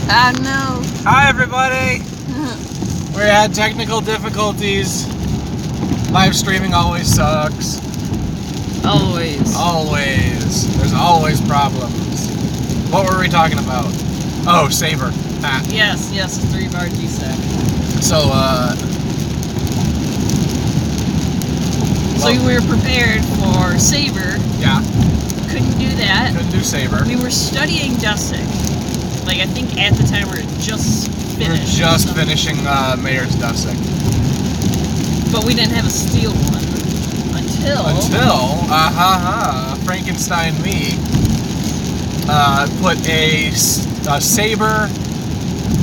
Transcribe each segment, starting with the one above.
Oh no. Hi everybody! We had technical difficulties. Live streaming always sucks. Always. Always. There's always problems. What were we talking about? Oh, Saber. Ah. Yes, a 3-bar G-stack. So, So we were prepared for Saber. Yeah. Couldn't do that. Couldn't do Saber. We were studying Dusick. Like, I think at the time we were just finished. We were just finishing Mayor's Dusick. But we didn't have a steel one until Frankenstein me put a Saber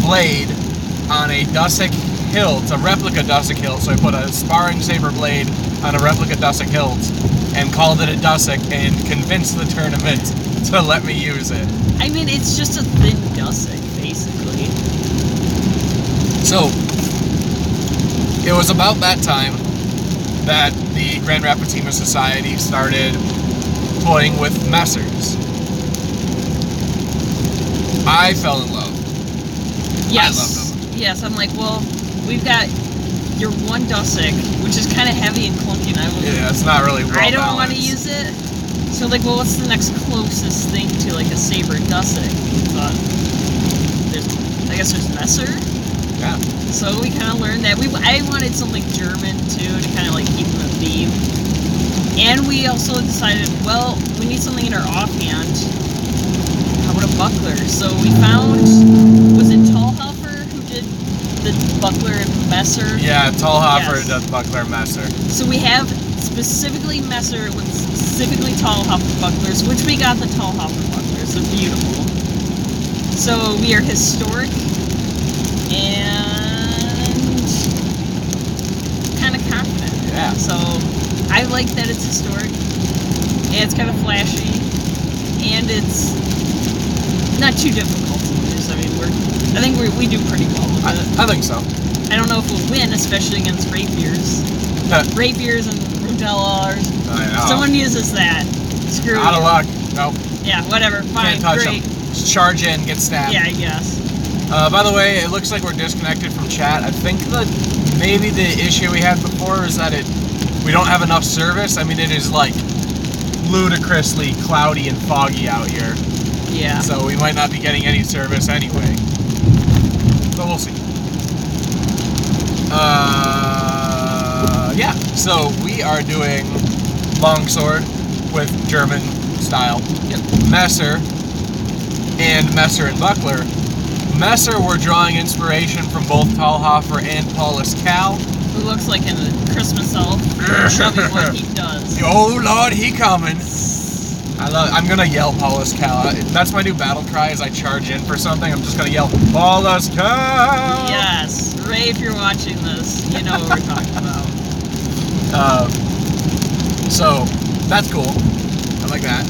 blade on a Dusick hilt, a replica Dusick hilt. So I put a sparring Saber blade on a replica Dusick hilt and called it a Dusick and convinced the tournament to let me use it. I mean, it's just a thin Dusick, basically. So, it was about that time that the Grand Rapids HEMA Society started toying with messers. I fell in love. Yes. I loved them. Yes, I'm like, well, we've got your one Dusick, which is kind of heavy and clunky, and it's not really well I don't want to balanced. use it. So, like, well, what's the next closest thing to, like, a Saber Dusick? Thought, I guess there's Messer? Yeah. So we kind of learned that. I wanted something German, too, to kind of, like, keep in the theme. And we also decided, well, we need something in our offhand. How about a buckler? So we found, was it Tallhofer who did the buckler and Messer? Yeah, Tallhofer Yes. does buckler Messer. So we have specifically Messer with specifically Tallhofer bucklers, which we got the Tallhofer bucklers. They're beautiful. So we are historic and kind of confident. Yeah. So I like that it's historic, and it's kind of flashy, and it's not too difficult to use. I mean, I think we do pretty well with it. I think so. I don't know if we'll win, especially against rapiers. Rapiers and Rundellars. I know. Someone uses that. Screw Out you. of luck. Nope. Yeah, whatever. Fine. Can't touch Great. them. Just charge in, get stabbed. Yeah, I guess. By the way, it looks like we're disconnected from chat. I think that maybe the issue we had before is that we don't have enough service. I mean, it is like ludicrously cloudy and foggy out here. Yeah. So we might not be getting any service anyway. So we'll see. Yeah. So we are doing longsword with German style. Yep. Messer and buckler. Messer, we're drawing inspiration from both Tallhofer and Paulus Cal. Who looks like a Christmas elf. Show me what he does. Oh Lord, he coming! I'm gonna yell Paulus Cal. That's my new battle cry. As I charge in for something, I'm just gonna yell Paulus Cal. Yes, Ray, if you're watching this, you know what we're talking about. So that's cool. I like that.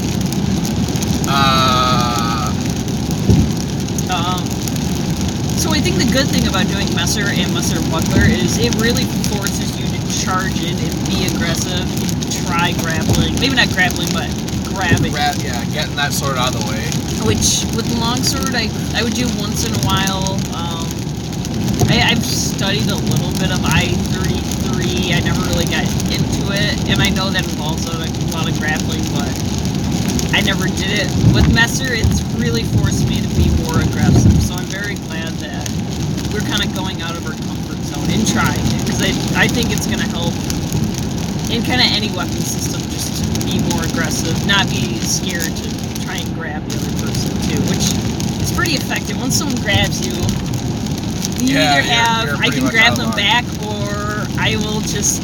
So I think the good thing about doing Messer and Messer Buckler is it really forces you to charge in and be aggressive and try grappling. Maybe not grappling, but grabbing. Yeah, getting that sword out of the way. Which, with longsword, I would do once in a while. I've studied a little bit of I-33. I never really got into it, and I know that involves a lot of grappling, but I never did it. With Messer, it's really forced me to be more aggressive, so I'm very glad that we're kind of going out of our comfort zone and trying it, because I think it's going to help in kind of any weapon system, just to be more aggressive, not be scared to try and grab the other person too, which is pretty effective. Once someone grabs you, you either have, I can grab them back, or I will just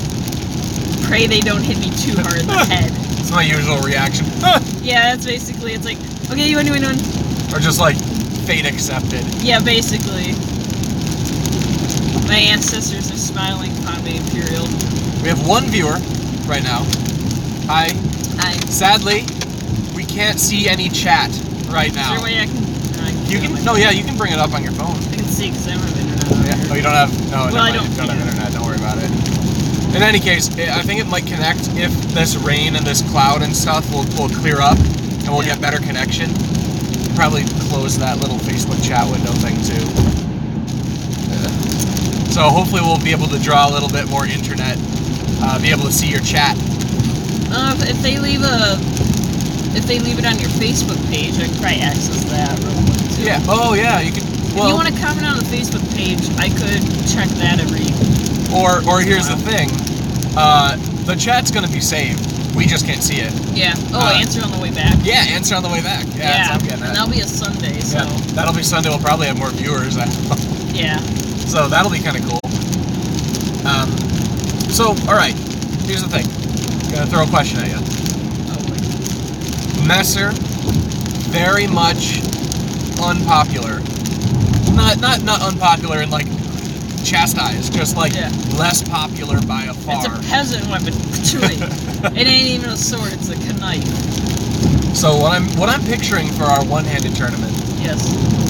pray they don't hit me too hard in the head. It's my usual reaction. Yeah, that's basically, it's like, okay, you win. Or just like, fate accepted. Yeah, basically. My ancestors are smiling upon me, Imperial. We have one viewer right now. Hi. Hi. Sadly, we can't see any chat right now. Is there a way I can... You can bring it up on your phone. I can see, because I don't have internet on Yeah. here. Oh, you don't have... No, Well, I don't have internet. Don't worry about it. In any case, I think it might connect if this rain and this cloud and stuff will clear up and we'll get better connection. Probably close that little Facebook chat window thing too. So hopefully we'll be able to draw a little bit more internet, be able to see your chat. If they leave it on your Facebook page, I can probably access that real quick too. Yeah. Oh yeah, you can. Well, if you want to comment on the Facebook page, I could check that every. Or here's the thing, the chat's gonna be saved. We just can't see it. Yeah. Oh, answer on the way back. Yeah, answer on the way back. Yeah, that's what I'm getting at. And that'll be a Sunday, so. Yeah, that'll be Sunday. We'll probably have more viewers. Yeah. So that'll be kind of cool. So, all right. Here's the thing. I'm gonna throw a question at you. Oh, Messer, very much unpopular. Not unpopular in like chastised, just like less popular by a far. It's a peasant weapon. It ain't even a sword, it's a knife. So what I'm picturing for our one-handed tournament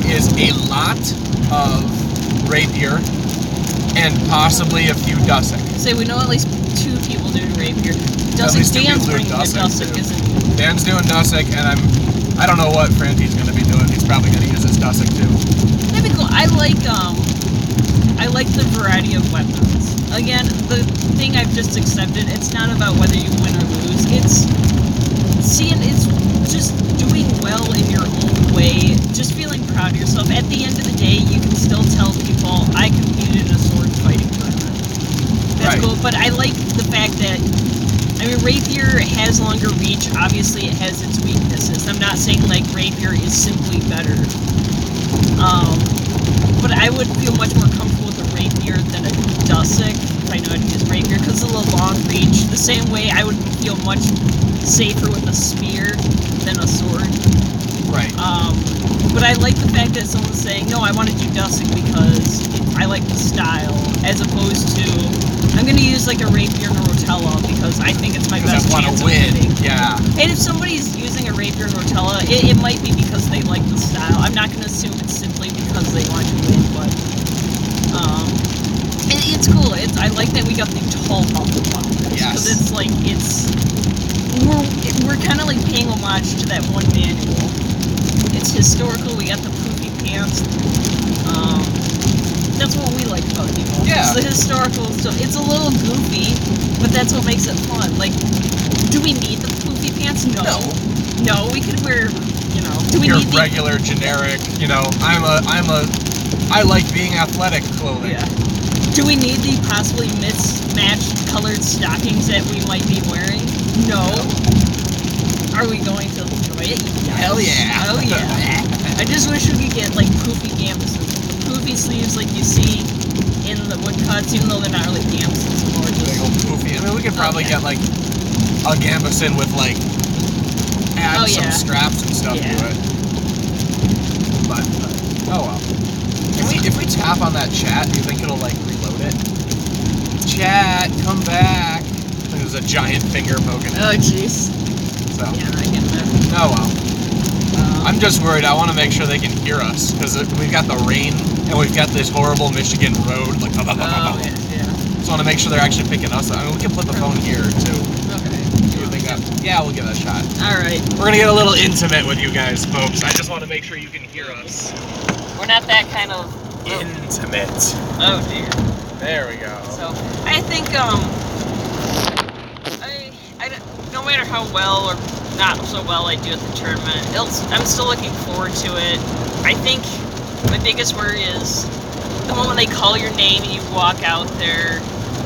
is a lot of rapier and possibly a few dusek. Say we know at least 2 people doing rapier. Dan's bringing the dusek, isn't he? Dan's doing dusek, and I don't know what Franti's gonna be doing. He's probably gonna use his dusek too. That'd be cool. I like the variety of weapons. Again, the thing I've just accepted, it's not about whether you win or lose. It's just doing well in your own way, just feeling proud of yourself. At the end of the day, you can still tell people, I competed in a sword fighting tournament. That's cool, but I like the fact that, rapier has longer reach. Obviously, it has its weaknesses. I'm not saying, like, rapier is simply better. But I would feel much more comfortable with a rapier than a dusek if I know how to use rapier, because of the long reach. The same way I would feel much safer with a spear than a sword. Right. But I like the fact that someone's saying, no, I want to do dusek because I like the style, as opposed to, I'm going to use like a rapier and a rotella because I think it's my best chance of winning. Yeah. And if somebody's using a rapier and rotella, it might be because they like the style. I'm not going to assume it's simply because they want to win, but it's cool. I like that we got the tall buffalo buffers. Yes. Because it's like, we're kind of like paying homage to that one manual. It's historical. We got the poofy pants. That's what we like about it. Yeah. It's the historical stuff. It's a little goofy, but that's what makes it fun. Like, do we need the poofy pants? No. No, we could wear, do we Your need regular, generic, I like being athletic clothing. Yeah. Do we need the possibly mismatched colored stockings that we might be wearing? No. Are we going to enjoy it? Yes. Hell yeah. Oh yeah. I just wish we could get like poofy gambuses. The poofy sleeves like you see in the woodcuts, even though they're not really gambuses anymore. Big old poofy. We could probably get like a gambusin with like add some straps and stuff to it. But oh well. If we tap on that chat, do you think it'll like reload it? Chat, come back. There's a giant finger poking it. Oh jeez. So. Yeah, I get that. Oh well. I'm just worried. I want to make sure they can hear us because we've got the rain and we've got this horrible Michigan road. Like, yeah. Just want to make sure they're actually picking us up. We can put the phone here too. Okay. Yeah, we'll give it a shot. All right. We're gonna get a little intimate with you guys, folks. I just want to make sure you can hear us. We're not that kind of intimate. Oh dear. There we go. So I think no matter how well or not so well I do at the tournament, I'm still looking forward to it. I think my biggest worry is the moment they call your name and you walk out there,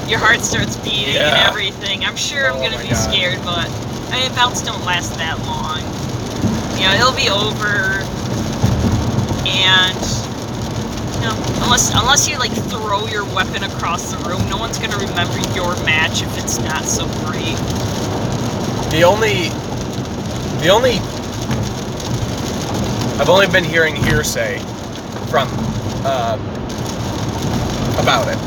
your heart starts beating and everything. I'm sure I'm gonna be scared, but bouts don't last that long. It'll be over, and unless you like throw your weapon across the room, no one's gonna remember your match if it's not so great. I've only been hearing hearsay from about it.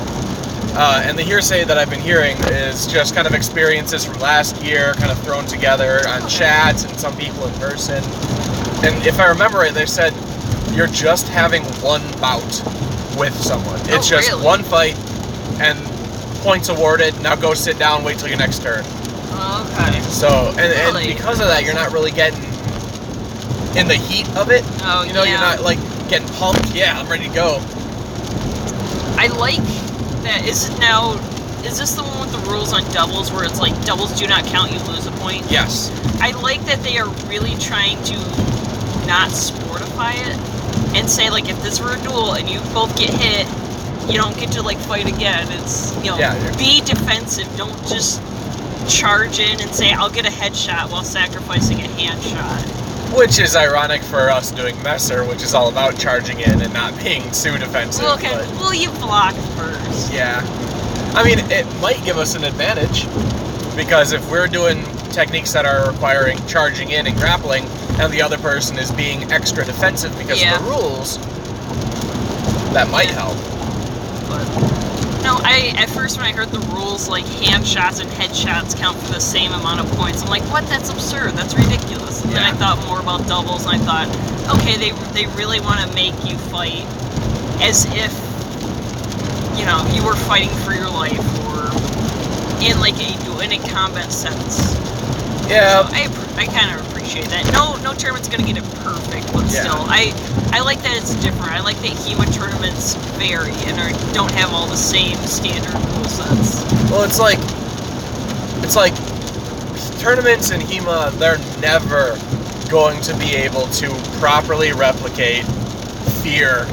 And the hearsay that I've been hearing is just kind of experiences from last year, kind of thrown together on chats and some people in person. And if I remember right, they said you're just having one bout with someone. It's just one fight and points awarded. Now go sit down, wait till your next turn. Okay. So, and because of that, you're not really getting in the heat of it. Oh, you're not like getting pumped. Yeah, I'm ready to go. I like that. Is this the one with the rules on doubles where it's like doubles do not count, you lose a point? Yes. I like that they are really trying to not sportify it and say, like, if this were a duel and you both get hit, you don't get to, like, fight again. It's, you know, be defensive. Don't just charge in and say, I'll get a headshot while sacrificing a hand shot. Which is ironic for us doing Messer, which is all about charging in and not being too defensive. Well, okay, well, you block first. Yeah. I mean, it might give us an advantage, because if we're doing techniques that are requiring charging in and grappling, and the other person is being extra defensive because of the rules, that might help. But no, at first when I heard the rules, like hand shots and headshots count for the same amount of points, I'm like, what? That's absurd. That's ridiculous. And then I thought more about doubles, and I thought, okay, they really want to make you fight as if, you know, you were fighting for your life, or in like in a combat sense. Yeah. So I kind of appreciate that. No tournament's gonna get it perfect, but still, I like that it's different. I like that HEMA tournaments vary and don't have all the same standard rule sets. Well, it's like tournaments in HEMA, they're never going to be able to properly replicate fear,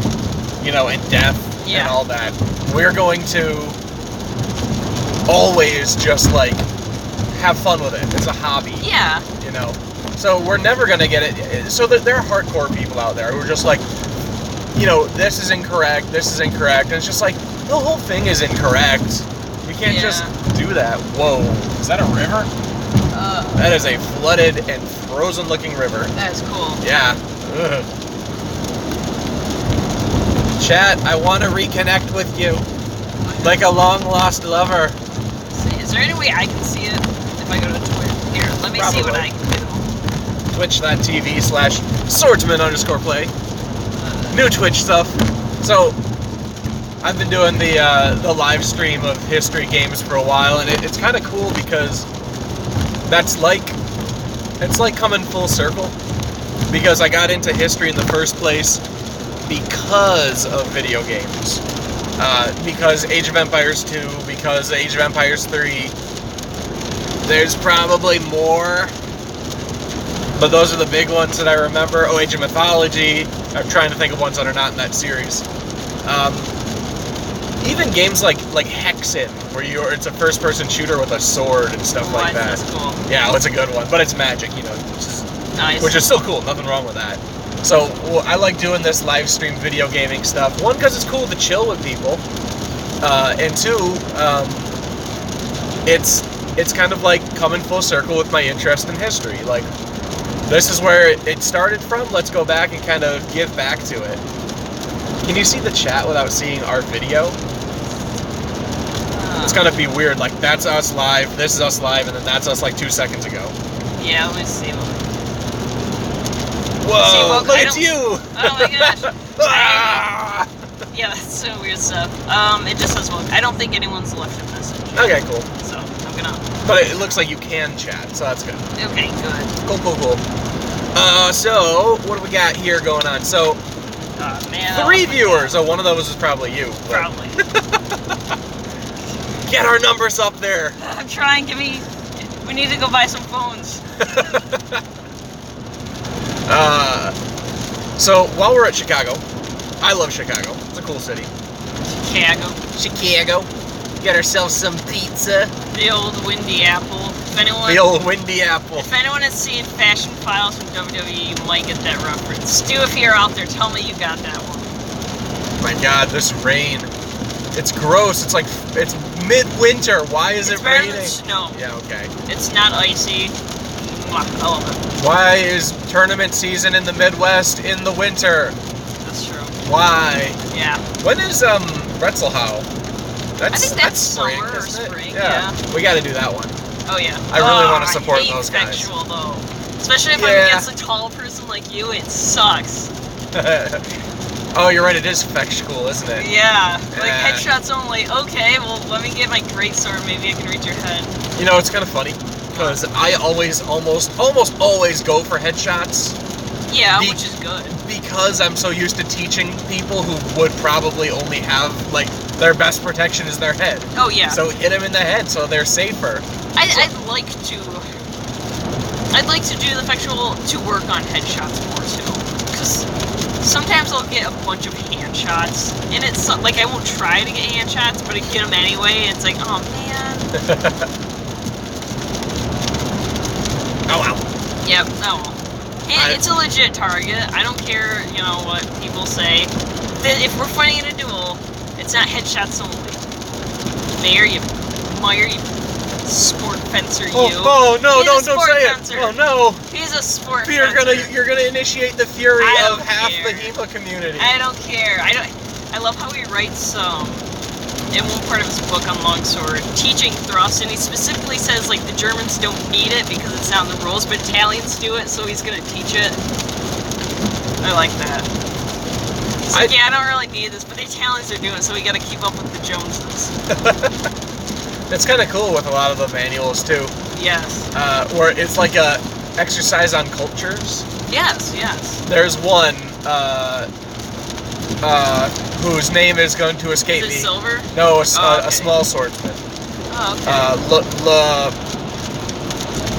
you know, and death and all that. We're going to always just like have fun with it. It's a hobby. Yeah. You know. So we're never gonna get it. So there are hardcore people out there who are just like, you know, this is incorrect, and it's just like, the whole thing is incorrect. You can't just do that. Whoa. Is that a river? That is a flooded and frozen looking river. That is cool. Yeah. Ugh. Chat, I want to reconnect with you. Like a long lost lover. Is there any way I can see it if I go to Twitter? Here, let me see what I can do. Twitch.tv/swordsman_play. New Twitch stuff. So, I've been doing the live stream of history games for a while, and it's kind of cool because it's like coming full circle. Because I got into history in the first place because of video games. Because Age of Empires 2, because Age of Empires 3. There's probably more, but those are the big ones that I remember. Oh, Age of Mythology. I'm trying to think of ones that are not in that series. Even games like Hexen, where it's a first-person shooter with a sword and stuff like that. That's cool. Yeah, well, it's a good one, but it's magic, you know, which is still cool. Nothing wrong with that. So I like doing this live stream video gaming stuff. One, because it's cool to chill with people, and two, it's kind of like coming full circle with my interest in history. Like, this is where it started from. Let's go back and kind of give back to it. Can you see the chat without seeing our video? It's gonna be weird. Like, that's us live, this is us live, and then that's us like 2 seconds ago. Yeah, let me see. Whoa! Look, it's you! Oh my gosh! Yeah, that's some weird stuff. It just says, well, I don't think anyone's left a message. Okay, cool. So, I'm gonna... But it looks like you can chat, so that's good. Okay, good. Cool. So, what do we got here going on? So, man, 3 viewers! Oh, one of those is probably you. Probably. Get our numbers up there! I'm trying, we need to go buy some phones. So, while we're at Chicago, I love Chicago. It's a cool city. Chicago. Get ourselves some pizza. The old Windy Apple. The old Windy Apple. If anyone has seen Fashion Files from WWE, you might get that reference. Stu, if you're out there, tell me you got that one. My God, this rain. It's gross. It's like, it's midwinter. Why is it raining? It's better than snow. Yeah, okay. It's not icy. I love it. Why is tournament season in the Midwest in the winter? That's true. Why? Yeah. When is Retzelhau? I think that's spring, summer or isn't it? spring. Yeah. We got to do that one. Oh yeah. I really want to support those guys. Effectual though. Especially if I'm against a tall person like you, it sucks. Oh, you're right. It is effectual, isn't it? Yeah. Like headshots only. Okay. Well, let me get my greatsword. Maybe I can reach your head. You know, it's kind of funny because I always, almost always go for headshots. Yeah, which is good. Because I'm so used to teaching people who would probably only have like their best protection is their head. Oh yeah. So hit them in the head so they're safer. I'd like to do the effectual to work on headshots more too, because sometimes I'll get a bunch of hand shots, and it's like I won't try to get hand shots, but I get them anyway. It's like, oh man. Oh wow. Yep. Oh well. And it's a legit target. I don't care, you know, what people say. If we're fighting in a duel, it's not headshots only. There you, Meyer, you sport fencer, you. Oh no! He's Don't say fencer. it! Oh no! He's a sport You're fencer. you're gonna initiate the fury of half care. the HEMA community. I don't care. I love how he writes in one part of his book on longsword, teaching thrust, and he specifically says like the Germans don't need it because it's not in the rules, but Italians do it, so he's gonna teach it. I like that. It's like, yeah, I don't really need this, but the Italians are doing it, so we gotta keep up with the Joneses. It's kind of cool with a lot of the manuals too. Yes. Where it's like a exercise on cultures. Yes. There's one whose name is going to escape Is it me. Silver? No, okay. a small swordsman. Oh, okay.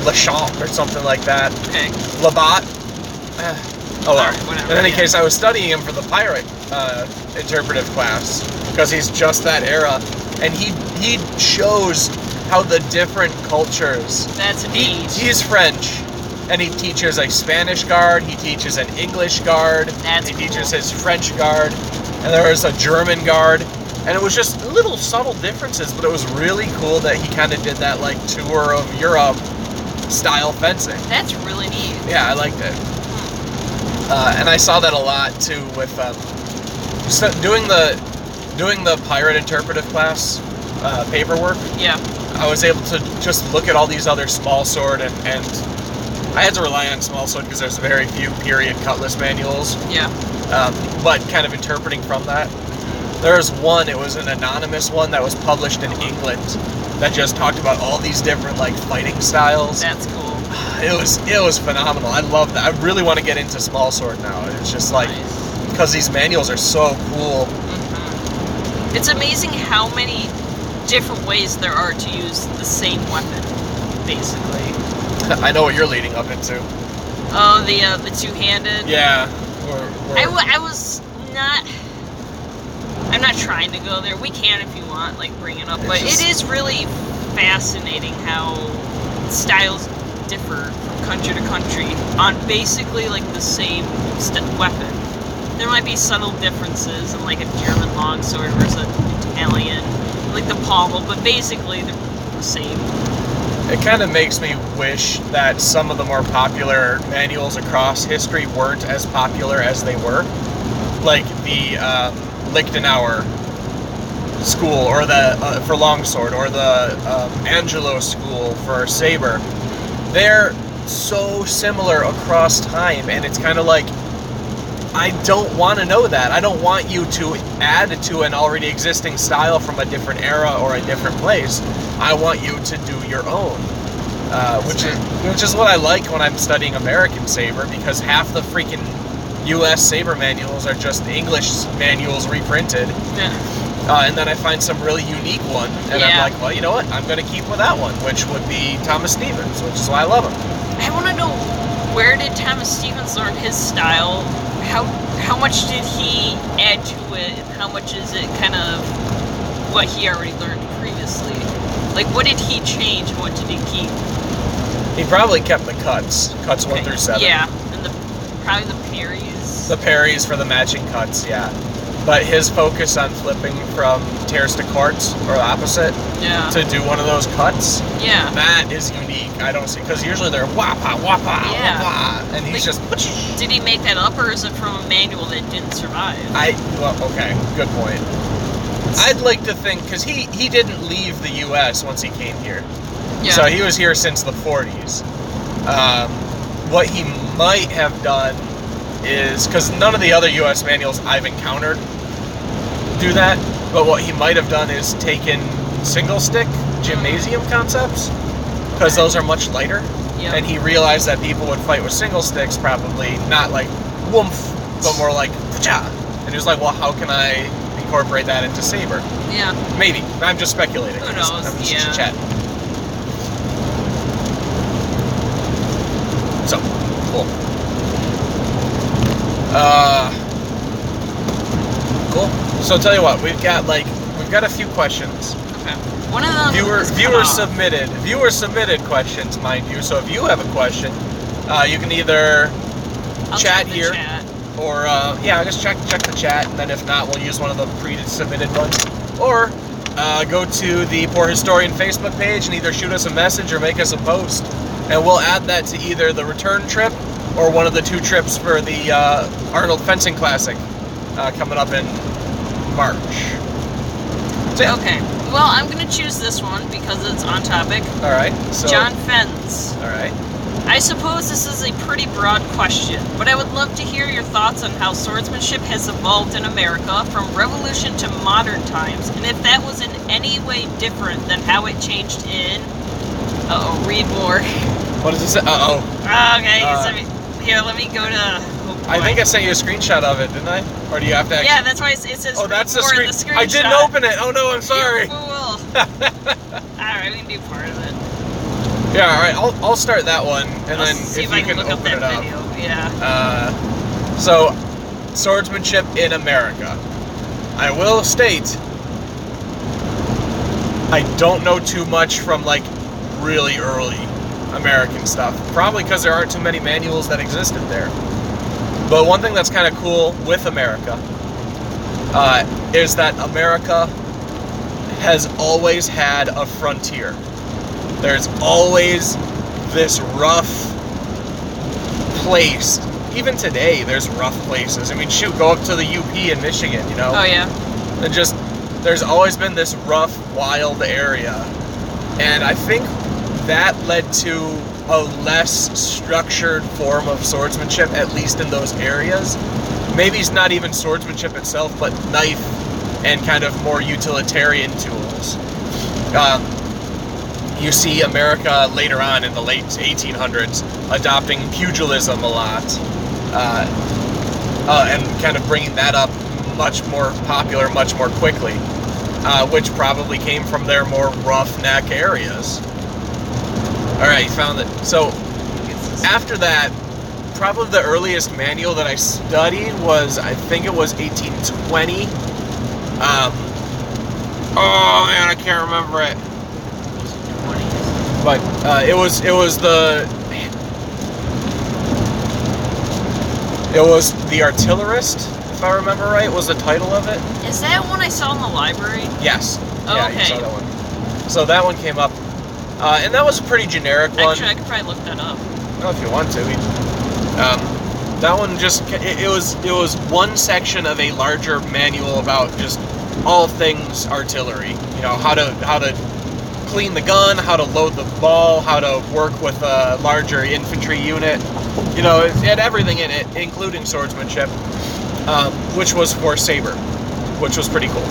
Lachamp or something like that. Okay. Labat. Oh well. Alright, whatever, In any yeah. case, I was studying him for the pirate interpretive class because he's just that era, and he shows how the different cultures. That's neat. He's French, and he teaches a Spanish guard. He teaches an English guard. That's he cool. teaches his French guard, and there was a German guard. And it was just little subtle differences, but it was really cool that he kind of did that like tour of Europe style fencing. That's really neat. Yeah, I liked it. And I saw that a lot too with doing the pirate interpretive class paperwork. Yeah. I was able to just look at all these other small sword and I had to rely on small sword because there's very few period cutlass manuals. Yeah. But kind of interpreting from that. There's one, it was an anonymous one that was published in England that just talked about all these different like fighting styles. That's cool. It was phenomenal. I love that. I really want to get into small sword now. It's just like, because these manuals are so cool. Mm-hmm. It's amazing how many different ways there are to use the same weapon, basically. I know what you're leading up into. Oh, the two-handed. Yeah. I was not. I'm not trying to go there. We can if you want, like bring it up, but it is really fascinating how styles differ from country to country on basically like the same weapon. There might be subtle differences in like a German longsword versus an Italian, like the pommel, but basically they're the same. It kind of makes me wish that some of the more popular manuals across history weren't as popular as they were. Like the Lichtenauer school, or the for longsword, or the Angelo school for saber. They're so similar across time, and it's kind of like, I don't want to know that. I don't want you to add to an already existing style from a different era or a different place. I want you to do your own, which is what I like when I'm studying American saber, because half the freaking U.S. saber manuals are just English manuals reprinted. Yeah. And then I find some really unique one, and I'm like, well, you know what? I'm going to keep with that one, which would be Thomas Stevens, which is why I love him. I want to know, where did Thomas Stevens learn his style? How much did he add to it, and how much is it kind of what he already learned previously? Like, what did he change, and what did he keep? He probably kept the cuts 1 through 7. Yeah, and probably the parries. The parries for the matching cuts, yeah. But his focus on flipping from tears to quarts, or the opposite, to do one of those cuts, that is unique. I don't see, because usually they're wapa, wapa, wapa, and he's just... Did he make that up, or is it from a manual that didn't survive? Okay, good point. I'd like to think, because he didn't leave the U.S. once he came here. Yeah. So he was here since the 40s. What he might have done is, because none of the other U.S. manuals I've encountered do that, but what he might have done is taken single stick gymnasium concepts, because those are much lighter, and he realized that people would fight with single sticks probably not like woomph, but more like cha, and he was like, well, how can I incorporate that into saber. Yeah. Maybe. I'm just speculating. Who knows? I'm just Yeah. chatting. So, cool. Cool. So tell you what, we've got a few questions. Okay. One of them Viewer submitted questions, mind you. So if you have a question, you can either I'll chat check the here, chat. or just check the chat, and then if not, we'll use one of the pre-submitted ones, or go to the Poor Historian Facebook page and either shoot us a message or make us a post, and we'll add that to either the return trip or one of the 2 trips for the Arnold Fencing Classic coming up in March. So, Okay. Well, I'm going to choose this one because it's on topic. all right. So, John Fens. all right. I suppose this is a pretty broad question, but I would love to hear your thoughts on how swordsmanship has evolved in America from Revolution to modern times, and if that was in any way different than how it changed in... Uh-oh, read more. What does it say? Uh-oh. Okay, here, let me go to... I think I sent you a screenshot of it, didn't I? Or do you have to actually... Yeah, that's why it says Oh, that's the read more in screen. the screenshot. I didn't open it. Oh no, I'm sorry. You fool. Alright, we can do part of it. Yeah, all right. I'll start that one, and then See if if I you can can look up open that it up. video. Yeah. So, swordsmanship in America. I will state, I don't know too much from like really early American stuff. Probably because there aren't too many manuals that existed there. But one thing that's kind of cool with America is that America has always had a frontier. There's always this rough place. Even today, there's rough places. I mean, shoot, go up to the UP in Michigan, you know? Oh, yeah. And just, there's always been this rough, wild area. And I think that led to a less structured form of swordsmanship, at least in those areas. Maybe it's not even swordsmanship itself, but knife and kind of more utilitarian tools. You see America later on in the late 1800s adopting pugilism a lot, and kind of bringing that up much more popular, much more quickly, which probably came from their more roughneck areas. All right, you found it. So after that, probably the earliest manual that I studied was, I think it was 1820. Oh man, I can't remember it. But it was the Artillerist, if I remember right, was the title of it. Is that one I saw in the library? Yes. Oh, yeah, okay. you saw that one. So that one came up, and that was a pretty generic one. Actually, I could probably look that up. Oh, if you want to. That one just it was one section of a larger manual about just all things artillery. You know, how to clean the gun, how to load the ball, how to work with a larger infantry unit. You know, it had everything in it, including swordsmanship, which was for saber, which was pretty cool.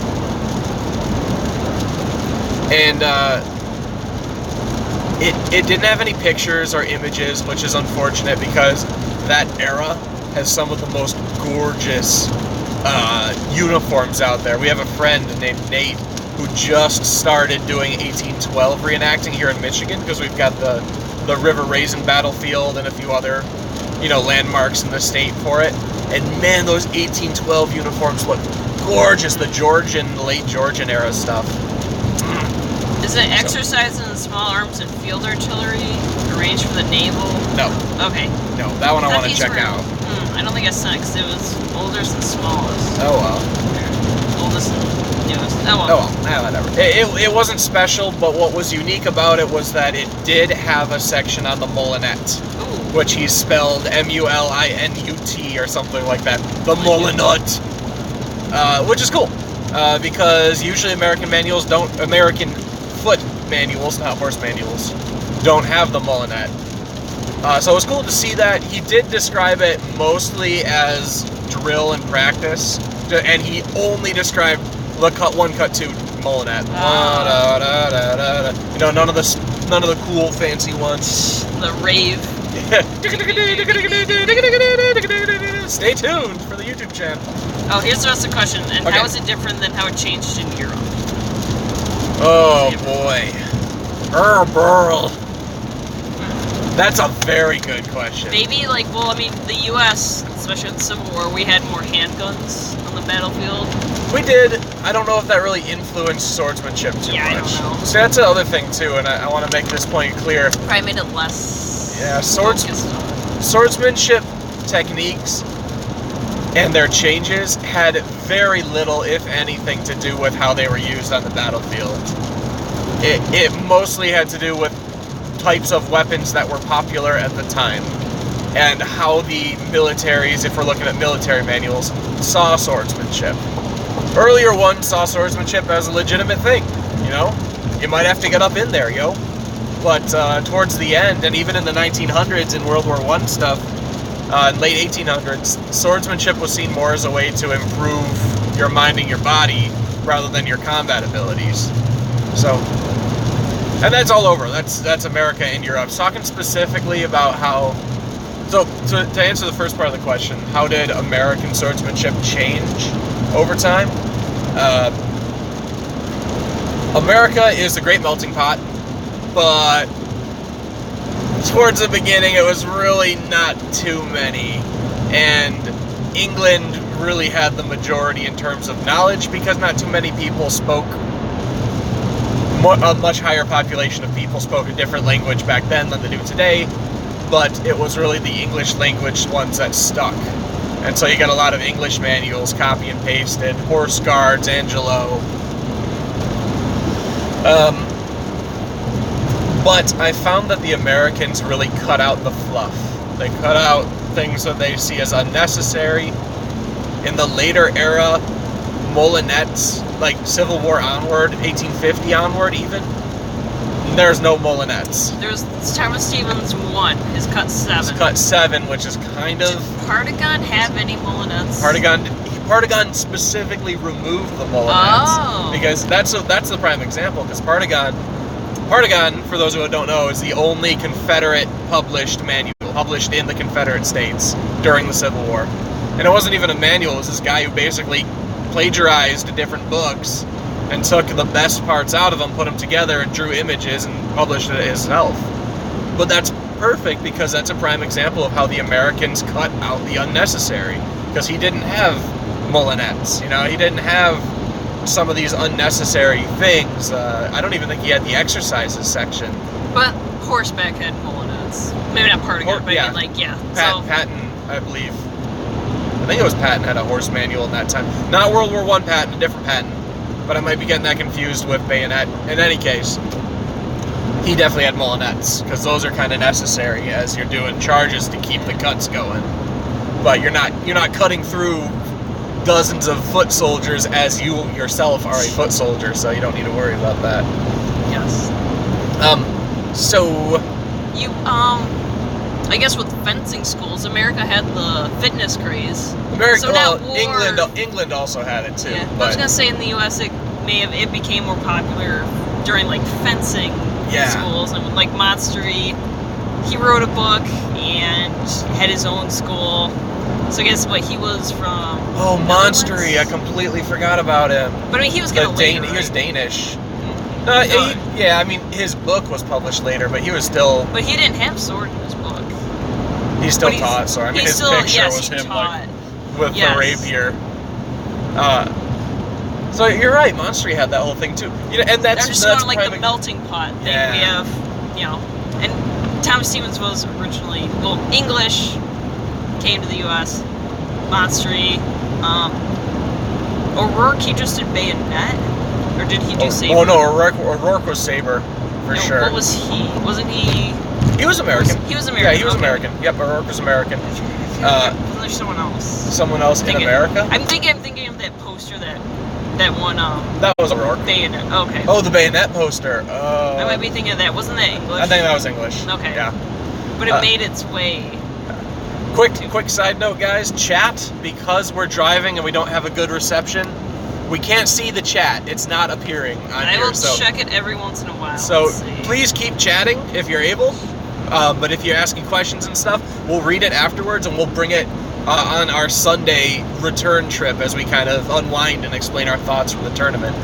And it didn't have any pictures or images, which is unfortunate because that era has some of the most gorgeous uniforms out there. We have a friend named Nate who just started doing 1812 reenacting here in Michigan because we've got the River Raisin battlefield and a few other, you know, landmarks in the state for it. And man, those 1812 uniforms look gorgeous. The late Georgian era stuff. Is it exercise in the small arms and field artillery arranged for the naval? No. Okay. No, that one I want to check out. I don't think I sent it because it was oldest and smallest. Oh well. Oldest and newest. Oh well. Oh well, whatever. It wasn't special, but what was unique about it was that it did have a section on the molinet, Ooh. which he spelled Mulinut or something like that. The molinet, which is cool, because usually American foot manuals, not horse manuals, don't have the molinet. So it was cool to see that. He did describe it mostly as drill and practice, and he only described the cut 1, cut 2 molinet. You know, none of the cool fancy ones. The rave. Stay tuned for the YouTube channel. Oh, here's the rest of the question. And Okay. how is it different than how it changed in Europe? Oh boy. Burl. That's a very good question. Maybe, like, well, I mean, the U.S., especially in the Civil War, we had more handguns on the battlefield. We did. I don't know if that really influenced swordsmanship too much. I don't know. So that's the other thing too, and I want to make this point clear. Probably made it less. Yeah, focused on. swordsmanship techniques and their changes had very little, if anything, to do with how they were used on the battlefield. It mostly had to do with types of weapons that were popular at the time and how the militaries, if we're looking at military manuals, saw swordsmanship. Earlier ones saw swordsmanship as a legitimate thing, you know? You might have to get up in there, yo. But towards the end, and even in the 1900s in World War I stuff, in late 1800s, swordsmanship was seen more as a way to improve your mind and your body rather than your combat abilities. So, and that's all over. That's America and Europe. Talking specifically about how, so to answer the first part of the question, how did American swordsmanship change over time? America is the great melting pot, but towards the beginning it was really not too many, and England really had the majority in terms of knowledge because not too many people spoke, a much higher population of people spoke a different language back then than they do today, but it was really the English language ones that stuck. And so you got a lot of English manuals, copy and pasted, Horse Guards, Angelo. But I found that the Americans really cut out the fluff. They cut out things that they see as unnecessary. In the later era, molinettes, like Civil War onward, 1850 onward even, there's no molinettes. There's Thomas Stevens 1, his cut 7. It's cut 7, which is kind of... Did Partagon have any molinettes? Partagon specifically removed the molinettes. Oh. Because that's the prime example, because Partagon, for those who don't know, is the only Confederate published manual, published in the Confederate States during the Civil War. And it wasn't even a manual, it was this guy who basically plagiarized different books and took the best parts out of them, put them together, and drew images and published it himself. But that's perfect because that's a prime example of how the Americans cut out the unnecessary. Because he didn't have molinettes, you know, he didn't have some of these unnecessary things. I don't even think he had the exercises section. But horseback had molinettes. Maybe not Partagon, but yeah. Patton, I believe. I think it was Patton had a horse manual in that time. Not World War I Patton, a different Patton. But I might be getting that confused with bayonet. In any case, he definitely had molinettes, because those are kind of necessary as you're doing charges to keep the cuts going. But you're not cutting through dozens of foot soldiers as you yourself are a foot soldier, so you don't need to worry about that. Yes. So you I guess with fencing schools, America had the fitness craze. America, so well, war, England also had it too. Yeah, but I was gonna say in the U.S. it became more popular during like fencing schools, and like Monstery, he wrote a book and had his own school. So I guess what he was from. Oh, Monstery! I completely forgot about him. But I mean, he was kind of later. He was Danish. Mm-hmm. Yeah, I mean, his book was published later, but he was still. But he didn't have sword in his book. He still taught, so I mean, his picture was him like with the rapier. So you're right, Monstery had that whole thing too. You know, and that's just sort of like the melting pot thing. Yeah. We have, you know, and Thomas Stevens was originally English, came to the U.S. Monstery, O'Rourke, he just did bayonet, or did he do saber? Oh no, O'Rourke was saber for sure. What was he? Wasn't he? He was American. He was American. Yeah, he was American. Yep, O'Rourke was American. Wasn't there someone else? Someone else in America? I'm thinking of that poster that one. That was O'Rourke. Bayonet. Okay. Oh, the bayonet poster. I might be thinking of that. Wasn't that English? I think that was English. Okay. Yeah. But it made its way. Quick side note, guys. Chat, because we're driving and we don't have a good reception, we can't see the chat. It's not appearing on here. I will check it every once in a while. So please keep chatting if you're able. But if you're asking questions and stuff, we'll read it afterwards and we'll bring it on our Sunday return trip as we kind of unwind and explain our thoughts from the tournament.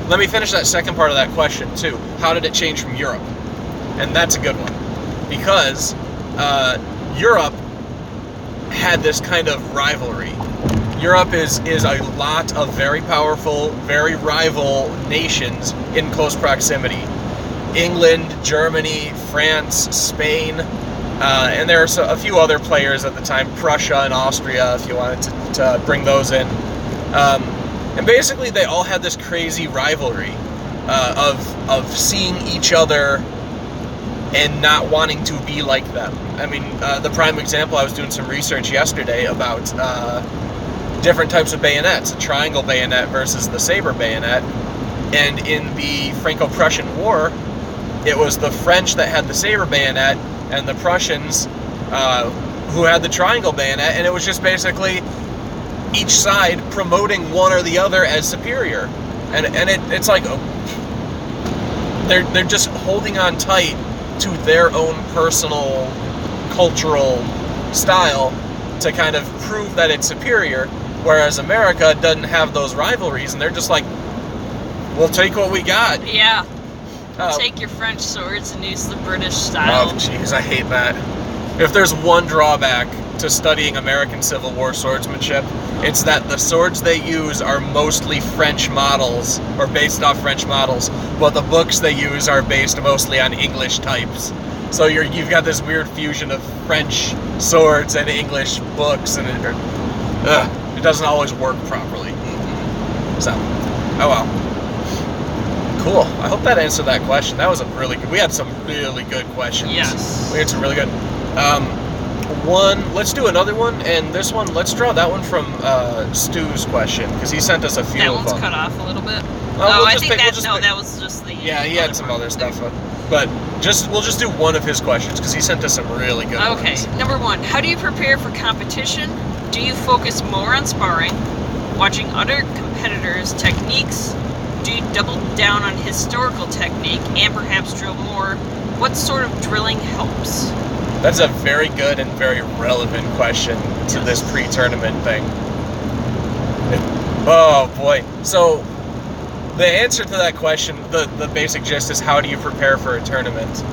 Let me finish that second part of that question too. How did it change from Europe? And that's a good one, because Europe had this kind of rivalry. Europe is a lot of very powerful, very rival nations in close proximity. England, Germany, France, Spain, and there are a few other players at the time, Prussia and Austria, if you wanted to bring those in. And basically they all had this crazy rivalry of seeing each other and not wanting to be like them. I mean, the prime example, I was doing some research yesterday about different types of bayonets, a triangle bayonet versus the saber bayonet. And in the Franco-Prussian War, it was the French that had the saber bayonet and the Prussians who had the triangle bayonet, and it was just basically each side promoting one or the other as superior. And it's like they're just holding on tight to their own personal cultural style to kind of prove that it's superior, whereas America doesn't have those rivalries, and they're just like, we'll take what we got. Yeah. Take your French swords and use the British style. Oh, jeez, I hate that. If there's one drawback to studying American Civil War swordsmanship, it's that the swords they use are mostly French models, or based off French models, but the books they use are based mostly on English types. So you've got this weird fusion of French swords and English books, and it doesn't always work properly. So, oh well. Cool. I hope that answered that question. That was a really good. We had some really good questions. Yes. We had some really good. Let's do another one, and this one, let's draw that one from Stu's question, because he sent us a few That of one's them. cut off a little bit. I think that was just the... Yeah, he had some other stuff, but we'll just do one of his questions, because he sent us some really good ones. Okay, number one, how do you prepare for competition? Do you focus more on sparring, watching other competitors' techniques? Do you double down on historical technique and perhaps drill more? What sort of drilling helps? That's a very good and very relevant question to this pre-tournament thing. Oh boy. So the answer to that question, the basic gist is, how do you prepare for a tournament,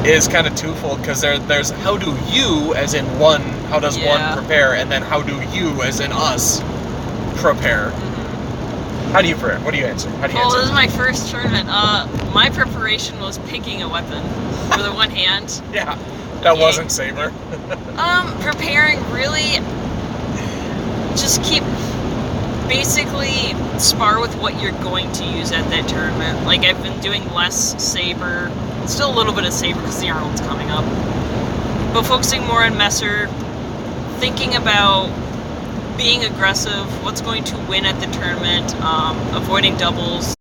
is kind of twofold, because there's how do you, as in one, how does one prepare, and then how do you, as in us, prepare. How do you prepare? What do you answer? How do you answer? Well, this is my first tournament. My preparation was picking a weapon for the one hand. Yeah, that wasn't saber. Preparing, really, just basically spar with what you're going to use at that tournament. Like, I've been doing less saber, still a little bit of saber because the Arnold's coming up, but focusing more on Messer, thinking about being aggressive, what's going to win at the tournament, avoiding doubles.